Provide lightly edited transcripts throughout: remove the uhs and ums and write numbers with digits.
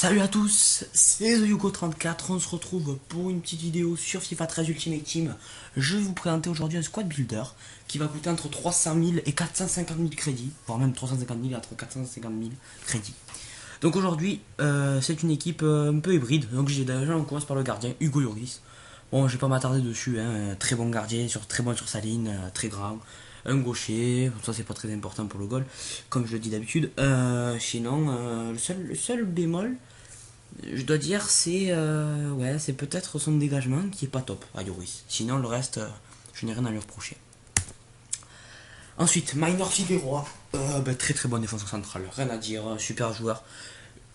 Salut à tous, c'est TheYugo34, on se retrouve pour une petite vidéo sur FIFA 13 Ultimate Team. Je vais vous présenter aujourd'hui un squad builder qui va coûter entre 300 000 et 450 000 crédits, voire même 350 000 et entre 450 000 crédits. Donc aujourd'hui, c'est une équipe un peu hybride, donc déjà on commence par le gardien, Hugo Lloris. Bon, je vais pas m'attarder dessus, hein. Très bon gardien, très bon sur sa ligne, très grand. Un gaucher, ça c'est pas très important pour le goal, comme je le dis d'habitude. Sinon, le seul bémol, je dois dire, c'est peut-être son dégagement qui est pas top à Lloris. Sinon, le reste, je n'ai rien à lui reprocher. Ensuite, Maynor Figueroa, très très bon défenseur central, rien à dire, super joueur.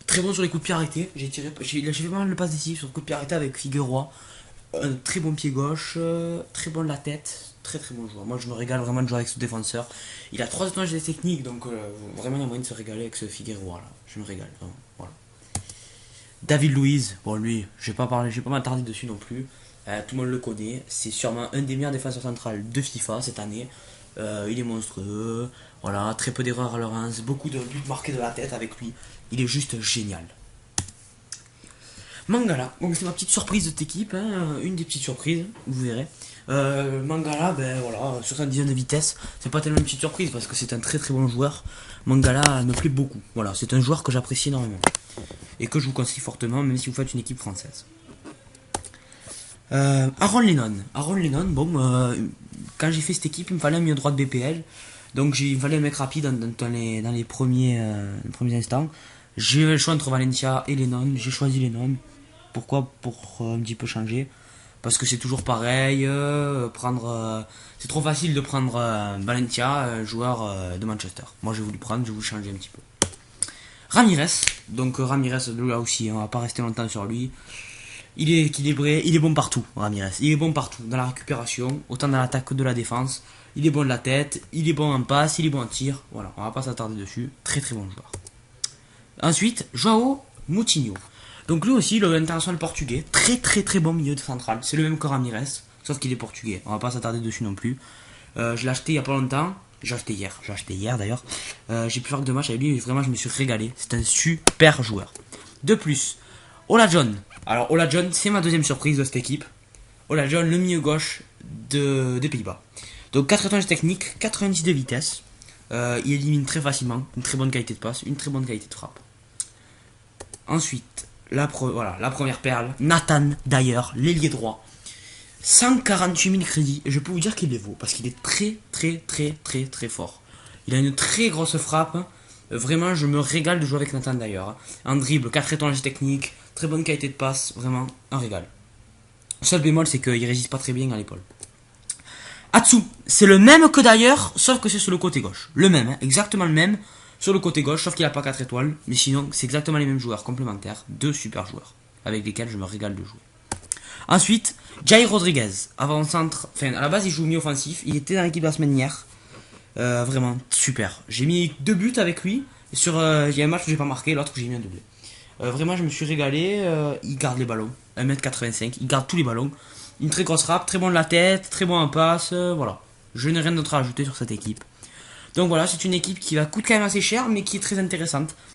Très bon sur les coups de pied arrêtés, j'ai fait pas mal de passes décisives sur le coup de pied arrêté avec Figueroa. Un très bon pied gauche, très bon de la tête, très très bon joueur. Moi je me régale vraiment de jouer avec ce défenseur. Il a 3 étages de technique, donc vraiment il y a moyen de se régaler avec ce Figueroa là. Je me régale, vraiment. Voilà. David Luiz, bon lui, je vais pas m'attarder dessus non plus. Tout le monde le connaît, c'est sûrement un des meilleurs défenseurs centrales de FIFA cette année. Il est monstrueux, voilà, très peu d'erreurs à Laurence, beaucoup de buts marqués de la tête avec lui. Il est juste génial. Mangala, donc c'est ma petite surprise de cette équipe, hein, une des petites surprises, vous verrez. Mangala, voilà, 70 de vitesse, c'est pas tellement une petite surprise parce que c'est un très très bon joueur. Mangala me plaît beaucoup, voilà, c'est un joueur que j'apprécie énormément et que je vous conseille fortement, même si vous faites une équipe française. Aaron Lennon, bon, quand j'ai fait cette équipe, il me fallait un milieu droit de BPL, donc il me fallait un mec rapide dans les premiers instants. J'ai eu le choix entre Valencia et Lennon, j'ai choisi Lennon. Pourquoi? Pour un petit peu changer. Parce que c'est toujours pareil. C'est trop facile de prendre Valencia, joueur de Manchester. Moi j'ai voulu changer un petit peu. Ramirez. Donc Ramirez, là aussi, on va pas rester longtemps sur lui. Il est équilibré, il est bon partout, Ramirez. Il est bon partout, dans la récupération, autant dans l'attaque que de la défense. Il est bon de la tête, il est bon en passe, il est bon en tir. Voilà, on va pas s'attarder dessus. Très très bon joueur. Ensuite, Joao Moutinho. Donc lui aussi, le international portugais, très très très bon milieu de central. C'est le même que Ramirez, sauf qu'il est portugais. On va pas s'attarder dessus non plus. Je l'ai acheté il y a pas longtemps. J'ai acheté hier d'ailleurs. J'ai pu faire que 2 matchs avec lui et vraiment je me suis régalé. C'est un super joueur. De plus, Ola John. Alors Ola John, c'est ma deuxième surprise de cette équipe. Ola John, le milieu gauche des Pays-Bas. Donc 4 étages techniques, 90 de vitesse. Il élimine très facilement, une très bonne qualité de passe, une très bonne qualité de frappe. Ensuite, la première perle, Nathan d'ailleurs, l'ailier droit. 148 000 crédits, et je peux vous dire qu'il les vaut, parce qu'il est très très très très très fort. Il a une très grosse frappe, vraiment je me régale de jouer avec Nathan d'ailleurs. En dribble, 4 étages techniques, très bonne qualité de passe, vraiment un régal. Le seul bémol c'est qu'il résiste pas très bien à l'épaule. Atsu, c'est le même que d'ailleurs, sauf que c'est sur le côté gauche. Le même, hein, exactement le même. Sur le côté gauche, sauf qu'il n'a pas 4 étoiles. Mais sinon, c'est exactement les mêmes joueurs complémentaires. 2 super joueurs. Avec lesquels je me régale de jouer. Ensuite, Jair Rodriguez. Avant-centre. Enfin, à la base, il joue mi-offensif. Il était dans l'équipe la semaine hier. Vraiment, super. J'ai mis 2 buts avec lui. Il y a un match où j'ai pas marqué, l'autre où j'ai mis un doublé. Vraiment, je me suis régalé. Il garde les ballons. 1m85. Il garde tous les ballons. Une très grosse frappe. Très bon de la tête. Très bon en passe. Voilà. Je n'ai rien d'autre à ajouter sur cette équipe. Donc voilà, c'est une équipe qui va coûter quand même assez cher, mais qui est très intéressante.